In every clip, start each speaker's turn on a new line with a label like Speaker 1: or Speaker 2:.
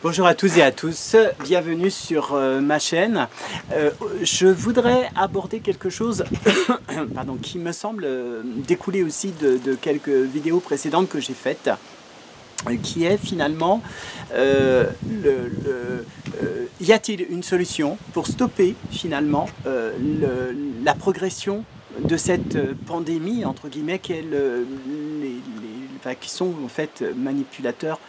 Speaker 1: Bonjour à tous et à tous, bienvenue sur ma chaîne. Je voudrais aborder quelque chose pardon, qui me semble découler aussi de quelques vidéos précédentes que j'ai faites, qui est finalement, y a-t-il une solution pour stopper finalement la progression de cette pandémie, entre guillemets, qui sont en fait manipulateurs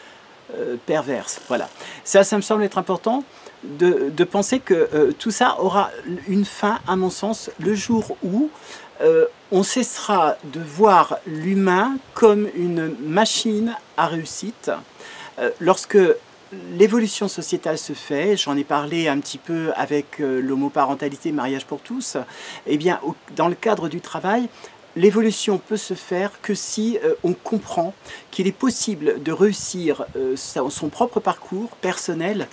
Speaker 1: perverses. Voilà. Ça me semble être important de penser que tout ça aura une fin, à mon sens, le jour où on cessera de voir l'humain comme une machine à réussite. Lorsque l'évolution sociétale se fait, j'en ai parlé un petit peu avec l'homoparentalité, mariage pour tous, eh bien, dans le cadre du travail, l'évolution peut se faire que si on comprend qu'il est possible de réussir son propre parcours personnel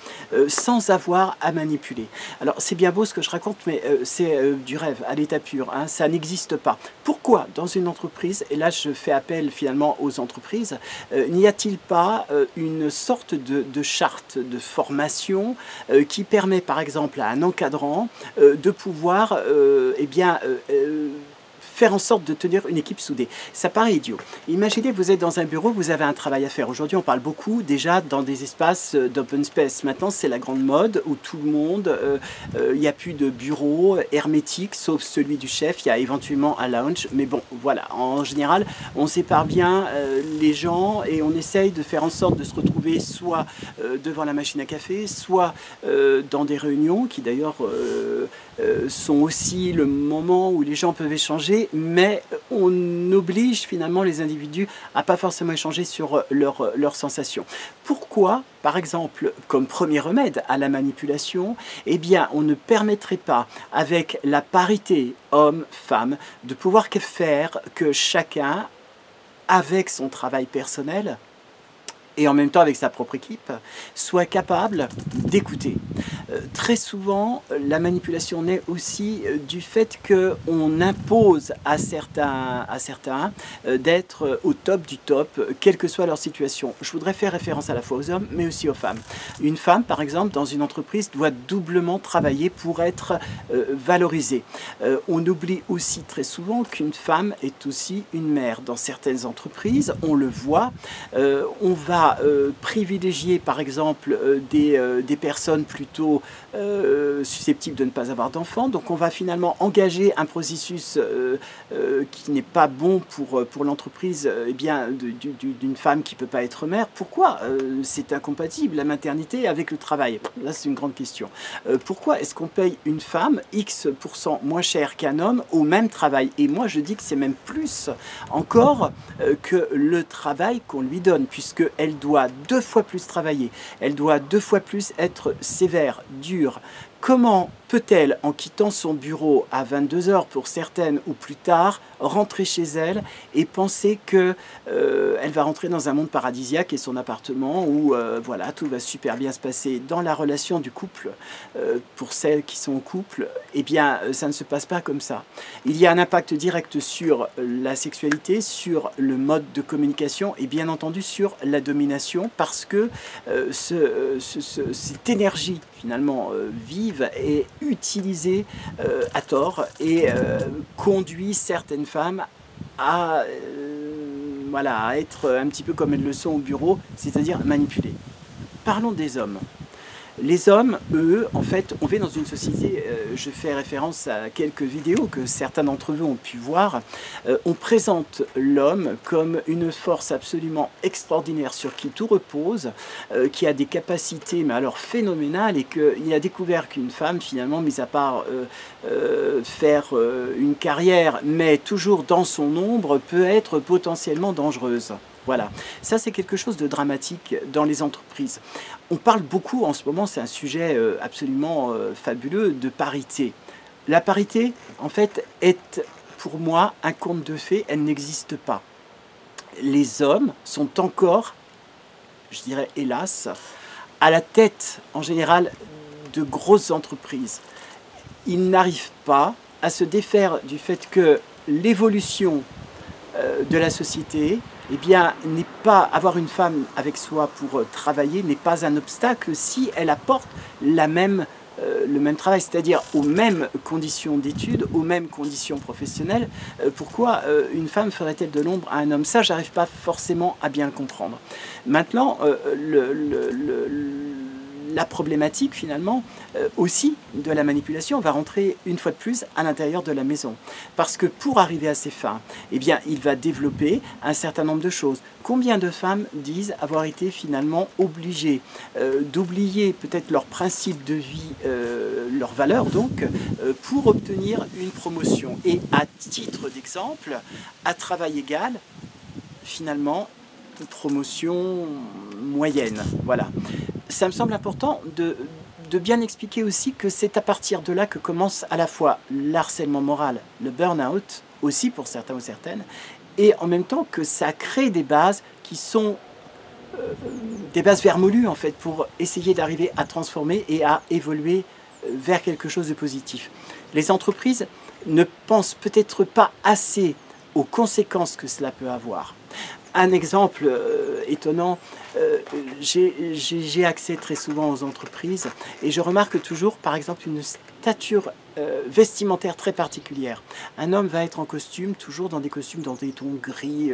Speaker 1: sans avoir à manipuler. Alors c'est bien beau ce que je raconte, mais c'est du rêve à l'état pur, hein, ça n'existe pas. Pourquoi dans une entreprise, et là je fais appel finalement aux entreprises, n'y a-t-il pas une sorte de charte de formation qui permet par exemple à un encadrant de pouvoir faire en sorte de tenir une équipe soudée. Ça paraît idiot. Imaginez, vous êtes dans un bureau, vous avez un travail à faire. Aujourd'hui, on parle beaucoup déjà dans des espaces d'open space. Maintenant, c'est la grande mode où tout le monde, il n'y a plus de bureau hermétique, sauf celui du chef. Il y a éventuellement un lounge. Mais bon, voilà. En général, on sépare bien les gens et on essaye de faire en sorte de se retrouver soit devant la machine à café, soit dans des réunions qui d'ailleurs sont aussi le moment où les gens peuvent échanger, mais on oblige finalement les individus à pas forcément échanger sur leurs sensations. Pourquoi, par exemple, comme premier remède à la manipulation, eh bien, on ne permettrait pas, avec la parité homme-femme, de pouvoir faire que chacun, avec son travail personnel, et en même temps avec sa propre équipe, soit capable d'écouter. Très souvent, la manipulation naît aussi du fait qu'on impose à certains d'être au top du top, quelle que soit leur situation. Je voudrais faire référence à la fois aux hommes, mais aussi aux femmes. Une femme, par exemple, dans une entreprise, doit doublement travailler pour être valorisée. On oublie aussi très souvent qu'une femme est aussi une mère. Dans certaines entreprises, on le voit, on va privilégier par exemple des personnes plutôt susceptibles de ne pas avoir d'enfants, donc on va finalement engager un processus qui n'est pas bon pour l'entreprise, d'une femme qui ne peut pas être mère. Pourquoi c'est incompatible la maternité avec le travail? Là c'est une grande question. Pourquoi est-ce qu'on paye une femme X% moins cher qu'un homme au même travail? Et moi je dis que c'est même plus encore que le travail qu'on lui donne, puisque elle doit 2 fois plus travailler, elle doit 2 fois plus être sévère, dure. Comment peut-elle, en quittant son bureau à 22 h pour certaines ou plus tard, rentrer chez elle et penser que elle va rentrer dans un monde paradisiaque et son appartement où voilà, tout va super bien se passer dans la relation du couple? Pour celles qui sont en couple, eh bien ça ne se passe pas comme ça. Il y a un impact direct sur la sexualité, sur le mode de communication et bien entendu sur la domination, parce que cette énergie finalement vive est utilisée à tort et conduit certaines femmes à, voilà, à être un petit peu comme elles le sont au bureau, c'est-à-dire manipulées. Parlons des hommes. Les hommes, eux, en fait, on vit dans une société, je fais référence à quelques vidéos que certains d'entre vous ont pu voir, on présente l'homme comme une force absolument extraordinaire sur qui tout repose, qui a des capacités, mais alors phénoménales, et qu'il a découvert qu'une femme, finalement, mis à part faire une carrière, mais toujours dans son ombre, peut être potentiellement dangereuse. Voilà, ça c'est quelque chose de dramatique dans les entreprises. On parle beaucoup en ce moment, c'est un sujet absolument fabuleux, de parité. La parité, en fait, est pour moi un conte de fées, elle n'existe pas. Les hommes sont encore, je dirais hélas, à la tête en général de grosses entreprises. Ils n'arrivent pas à se défaire du fait que l'évolution de la société, eh bien, n'est pas avoir une femme avec soi pour travailler n'est pas un obstacle si elle apporte le même travail, c'est-à-dire aux mêmes conditions d'études, aux mêmes conditions professionnelles. Pourquoi une femme ferait-elle de l'ombre à un homme? Ça, j'arrive pas forcément à bien le comprendre. Maintenant, la problématique finalement aussi de la manipulation va rentrer une fois de plus à l'intérieur de la maison. Parce que pour arriver à ses fins, eh bien, il va développer un certain nombre de choses. Combien de femmes disent avoir été finalement obligées d'oublier peut-être leurs principes de vie, leurs valeurs donc, pour obtenir une promotion? Et à titre d'exemple, à travail égal, finalement, promotion moyenne. Voilà. Ça me semble important de bien expliquer aussi que c'est à partir de là que commence à la fois l'harcèlement moral, le burn-out, aussi pour certains ou certaines, et en même temps que ça crée des bases qui sont des bases vermoulues en fait, pour essayer d'arriver à transformer et à évoluer vers quelque chose de positif. Les entreprises ne pensent peut-être pas assez aux conséquences que cela peut avoir. Un exemple étonnant, j'ai accès très souvent aux entreprises et je remarque toujours, par exemple, une stature vestimentaire très particulière. Un homme va être en costume, toujours dans des costumes dans des tons gris,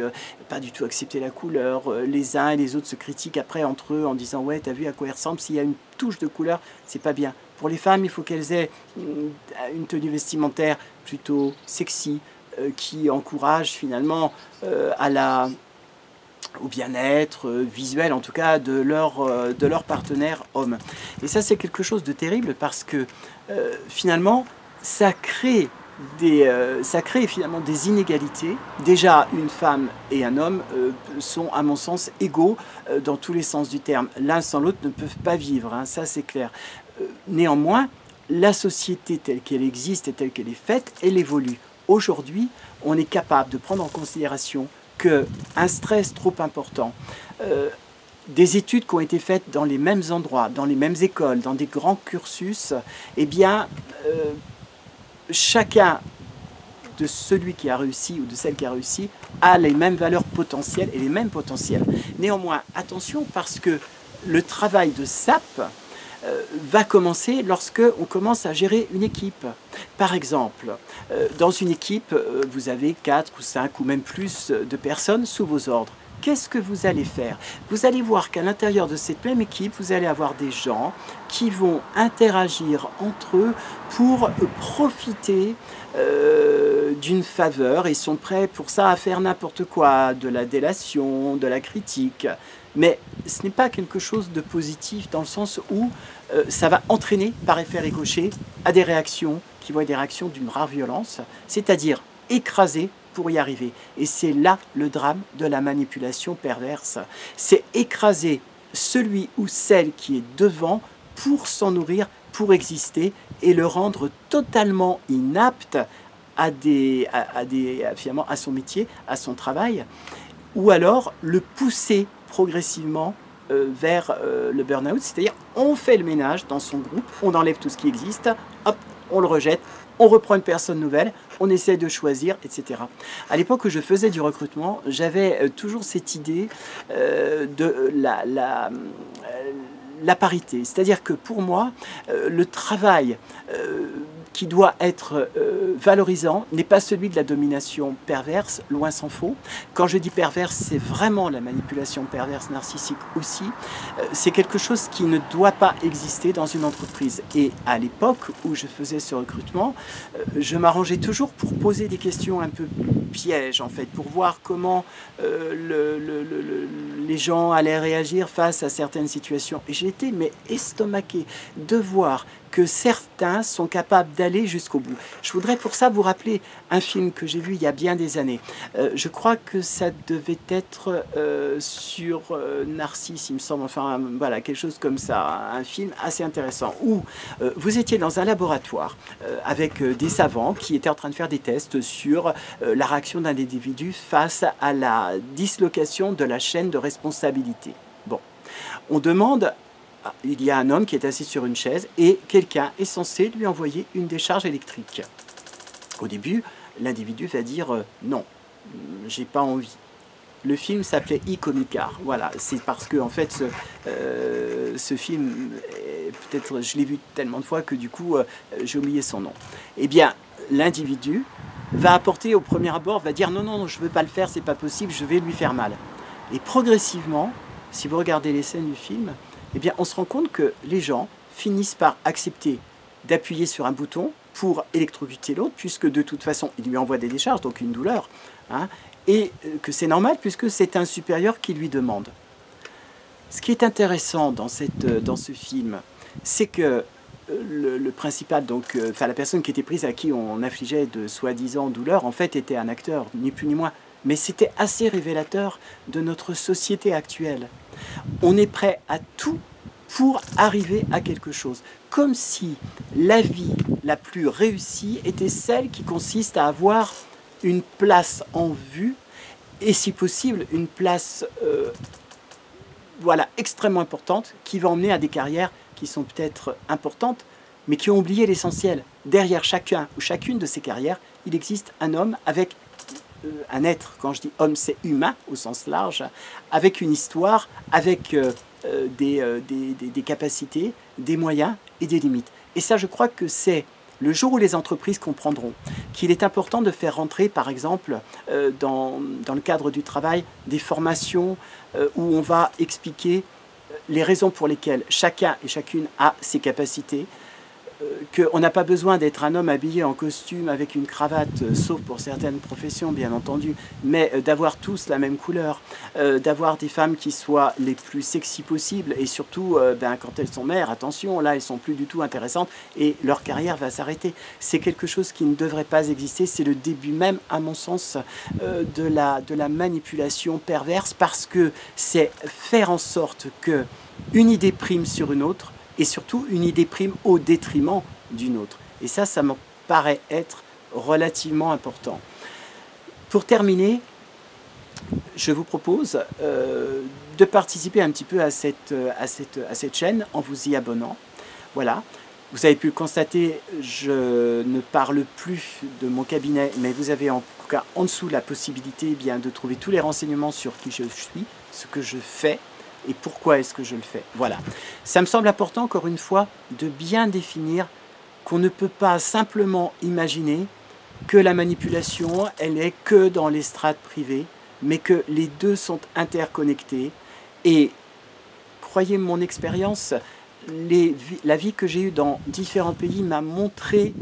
Speaker 1: pas du tout accepter la couleur. Les uns et les autres se critiquent après entre eux en disant « Ouais, t'as vu à quoi il ressemble? S'il y a une touche de couleur, c'est pas bien. » Pour les femmes, il faut qu'elles aient une tenue vestimentaire plutôt sexy, qui encourage finalement au bien-être visuel, en tout cas, de leur partenaire homme. Et ça, c'est quelque chose de terrible parce que finalement, ça crée finalement des inégalités. Déjà, une femme et un homme sont, à mon sens, égaux dans tous les sens du terme. L'un sans l'autre ne peuvent pas vivre, hein, ça c'est clair. Néanmoins, la société telle qu'elle existe et telle qu'elle est faite, elle évolue. Aujourd'hui, on est capable de prendre en considération qu'un stress trop important, des études qui ont été faites dans les mêmes endroits, dans les mêmes écoles, dans des grands cursus, eh bien, chacun de celui qui a réussi ou de celle qui a réussi a les mêmes valeurs potentielles et les mêmes potentiels. Néanmoins, attention, parce que le travail de sape va commencer lorsque on commence à gérer une équipe. Par exemple, dans une équipe, vous avez 4 ou 5 ou même plus de personnes sous vos ordres. Qu'est-ce que vous allez faire? Vous allez voir qu'à l'intérieur de cette même équipe, vous allez avoir des gens qui vont interagir entre eux pour profiter d'une faveur et sont prêts pour ça à faire n'importe quoi, de la délation, de la critique. Mais ce n'est pas quelque chose de positif dans le sens où ça va entraîner par effet ricochet à des réactions qui vont être des réactions d'une rare violence, c'est-à-dire écraser pour y arriver. Et c'est là le drame de la manipulation perverse. C'est écraser celui ou celle qui est devant pour s'en nourrir, pour exister et le rendre totalement inapte finalement, à son métier, à son travail, ou alors le pousser progressivement vers le burn-out, c'est-à-dire on fait le ménage dans son groupe, on enlève tout ce qui existe, hop, on le rejette, on reprend une personne nouvelle, on essaie de choisir, etc. À l'époque où je faisais du recrutement, j'avais toujours cette idée de la parité. C'est-à-dire que pour moi, le travail qui doit être valorisant n'est pas celui de la domination perverse, loin s'en faut. Quand je dis perverse, c'est vraiment la manipulation perverse narcissique aussi. C'est quelque chose qui ne doit pas exister dans une entreprise. Et à l'époque où je faisais ce recrutement, je m'arrangeais toujours pour poser des questions un peu pièges, en fait, pour voir comment les gens allaient réagir face à certaines situations. Et j'ai été mais estomaqué de voir que certains sont capables d'aller jusqu'au bout. Je voudrais pour ça vous rappeler un film que j'ai vu il y a bien des années. Je crois que ça devait être sur Narcisse, il me semble, enfin voilà, quelque chose comme ça, un film assez intéressant, où vous étiez dans un laboratoire avec des savants qui étaient en train de faire des tests sur la réaction d'un individu face à la dislocation de la chaîne de responsabilité. Bon, on demande... Il y a un homme qui est assis sur une chaise et quelqu'un est censé lui envoyer une décharge électrique. Au début, l'individu va dire non, j'ai pas envie. Le film s'appelait I-Comicar. Voilà, c'est parce que en fait ce film, peut-être je l'ai vu tellement de fois que du coup j'ai oublié son nom. Eh bien, l'individu va apporter au premier abord, va dire non, non, non, je ne veux pas le faire, c'est pas possible, je vais lui faire mal. Et progressivement, si vous regardez les scènes du film, eh bien, on se rend compte que les gens finissent par accepter d'appuyer sur un bouton pour électrocuter l'autre, puisque de toute façon, il lui envoie des décharges, donc une douleur, hein, et que c'est normal, puisque c'est un supérieur qui lui demande. Ce qui est intéressant dans ce film, c'est que le principal, donc, la personne qui était prise à qui on infligeait de soi-disant douleurs, en fait, était un acteur, ni plus ni moins. Mais c'était assez révélateur de notre société actuelle. On est prêt à tout pour arriver à quelque chose. Comme si la vie la plus réussie était celle qui consiste à avoir une place en vue et si possible une place voilà, extrêmement importante qui va emmener à des carrières qui sont peut-être importantes mais qui ont oublié l'essentiel. Derrière chacun ou chacune de ces carrières, il existe un homme avec un être, quand je dis homme c'est humain au sens large, avec une histoire, avec des capacités, des moyens et des limites. Et ça je crois que c'est le jour où les entreprises comprendront qu'il est important de faire rentrer, par exemple, dans le cadre du travail, des formations où on va expliquer les raisons pour lesquelles chacun et chacune a ses capacités, qu'on n'a pas besoin d'être un homme habillé en costume avec une cravate, sauf pour certaines professions bien entendu, mais d'avoir tous la même couleur, d'avoir des femmes qui soient les plus sexy possibles et surtout quand elles sont mères, attention, là elles sont plus du tout intéressantes et leur carrière va s'arrêter. C'est quelque chose qui ne devrait pas exister, c'est le début même à mon sens de la manipulation perverse parce que c'est faire en sorte que une idée prime sur une autre et surtout une idée prime au détriment d'une autre. Et ça me paraît être relativement important. Pour terminer, je vous propose de participer un petit peu à cette chaîne en vous y abonnant. Voilà. Vous avez pu le constater, je ne parle plus de mon cabinet, mais vous avez en tout cas en dessous la possibilité de trouver tous les renseignements sur qui je suis, ce que je fais, et pourquoi est-ce que je le fais. Voilà. Ça me semble important, encore une fois, de bien définir qu'on ne peut pas simplement imaginer que la manipulation, elle est que dans les strates privées, mais que les deux sont interconnectés. Et croyez mon expérience, la vie que j'ai eue dans différents pays m'a montré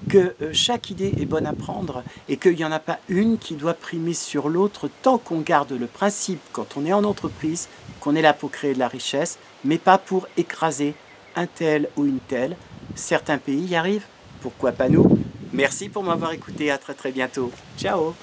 Speaker 1: que chaque idée est bonne à prendre et qu'il n'y en a pas une qui doit primer sur l'autre tant qu'on garde le principe, quand on est en entreprise, qu'on est là pour créer de la richesse, mais pas pour écraser un tel ou une telle. Certains pays y arrivent, pourquoi pas nous? Merci pour m'avoir écouté, à très très bientôt. Ciao!